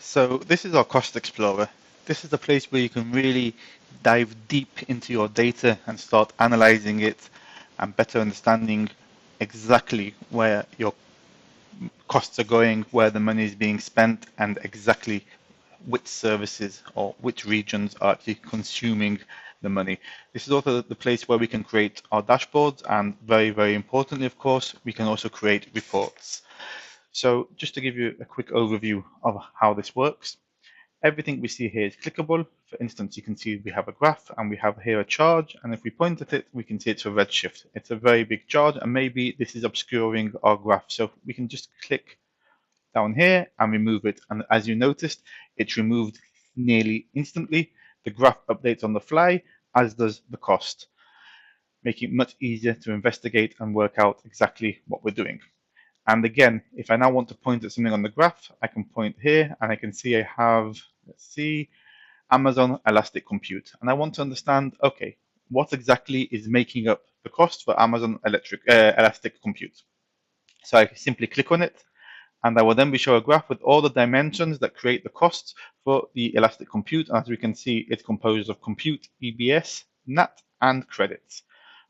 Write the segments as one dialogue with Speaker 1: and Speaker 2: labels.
Speaker 1: So this is our Cost Explorer. This is the place where you can really dive deep into your data and start analyzing it and better understanding exactly where your costs are going, where the money is being spent, and exactly which services or which regions are actually consuming the money. This is also the place where we can create our dashboards, and very, very importantly, of course, we can also create reports. So just to give you a quick overview of how this works, everything we see here is clickable. For instance, you can see we have a graph and we have here a charge, and if we point at it, we can see it's a redshift. It's a very big charge, and maybe this is obscuring our graph. So we can just click down here and remove it. And as you noticed, it's removed nearly instantly. The graph updates on the fly, as does the cost, making it much easier to investigate and work out exactly what we're doing. And again, if I now want to point at something on the graph, I can point here and I can see I have, let's see, Amazon Elastic Compute. And I want to understand, okay, what exactly is making up the cost for Amazon Elastic Compute? So I simply click on it, and I will then be shown a graph with all the dimensions that create the costs for the Elastic Compute. As we can see, it's composed of compute, EBS, NAT, and credits.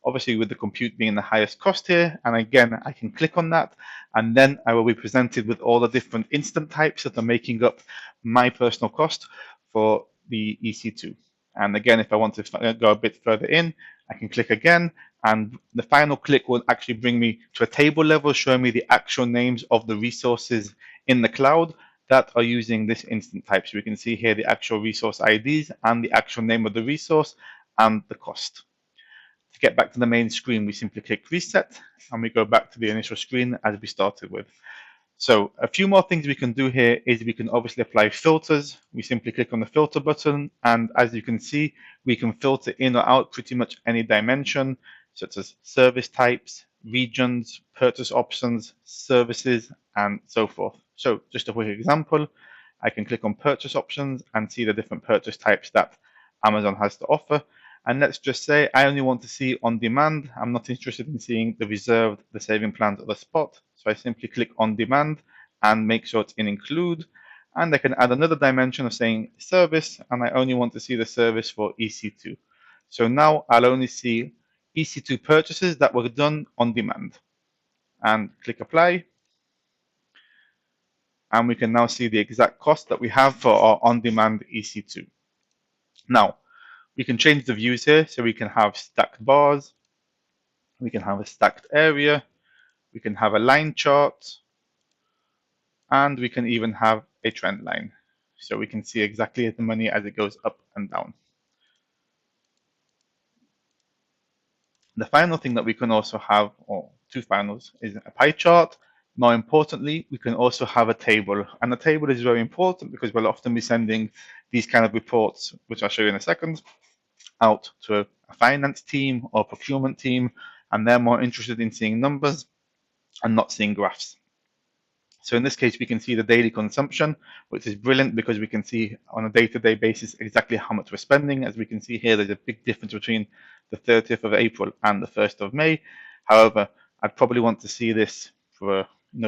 Speaker 1: Obviously, with the compute being the highest cost here, and again, I can click on that, and then I will be presented with all the different instant types that are making up my personal cost for the EC2. And again, if I want to go a bit further in, I can click again, and the final click will actually bring me to a table level showing me the actual names of the resources in the cloud that are using this instant type. So we can see here the actual resource IDs and the actual name of the resource and the cost. To get back to the main screen, we simply click reset and we go back to the initial screen as we started with. So a few more things we can do here is we can obviously apply filters. We simply click on the filter button, and as you can see, we can filter in or out pretty much any dimension, such as service types, regions, purchase options, services, and so forth. So just a quick example, I can click on purchase options and see the different purchase types that Amazon has to offer. And let's just say I only want to see on demand. I'm not interested in seeing the reserved, the saving plans, or the spot. So I simply click on demand and make sure it's in include. And I can add another dimension of saying service, and I only want to see the service for EC2. So now I'll only see EC2 purchases that were done on demand. And click apply. And we can now see the exact cost that we have for our on-demand EC2. Now, we can change the views here, so we can have stacked bars, we can have a stacked area, we can have a line chart, and we can even have a trend line. So we can see exactly the money as it goes up and down. The final thing that we can also have, or two finals, is a pie chart. More importantly, we can also have a table. And the table is very important because we'll often be sending these kind of reports, which I'll show you in a second, out to a finance team or procurement team, and they're more interested in seeing numbers and not seeing graphs. So in this case, we can see the daily consumption, which is brilliant because we can see on a day-to-day basis exactly how much we're spending. As we can see here, there's a big difference between the 30th of April and the 1st of May. However, I'd probably want to see this for,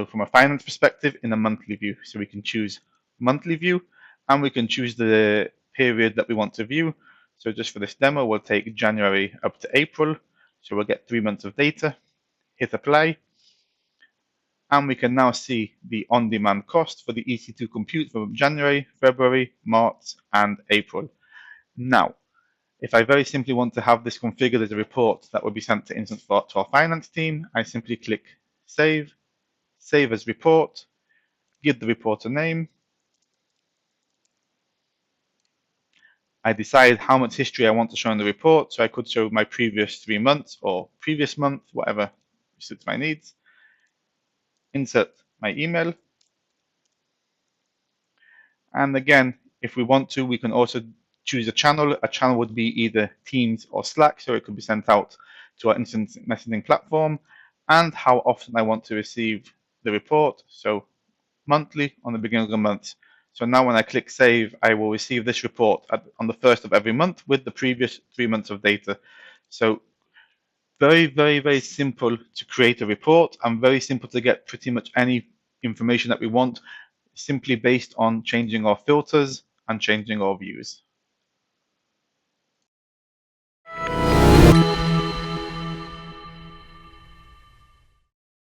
Speaker 1: from a finance perspective in a monthly view. So we can choose monthly view, and we can choose the period that we want to view. So just for this demo, we'll take January up to April. So we'll get 3 months of data, hit apply, and we can now see the on-demand cost for the EC2 compute for January, February, March, and April. Now, if I very simply want to have this configured as a report that will be sent to instance to our finance team, I simply click save, save as report, give the report a name. I decide how much history I want to show in the report. So I could show my previous 3 months or previous month, whatever suits my needs. Insert my email. And again, if we want to, we can also choose a channel. A channel would be either Teams or Slack, so it could be sent out to our instant messaging platform, and how often I want to receive the report. So monthly on the beginning of the month. So now when I click save, I will receive this report on the 1st of every month with the previous 3 months of data. So very, very, very simple to create a report and very simple to get pretty much any information that we want simply based on changing our filters and changing our views.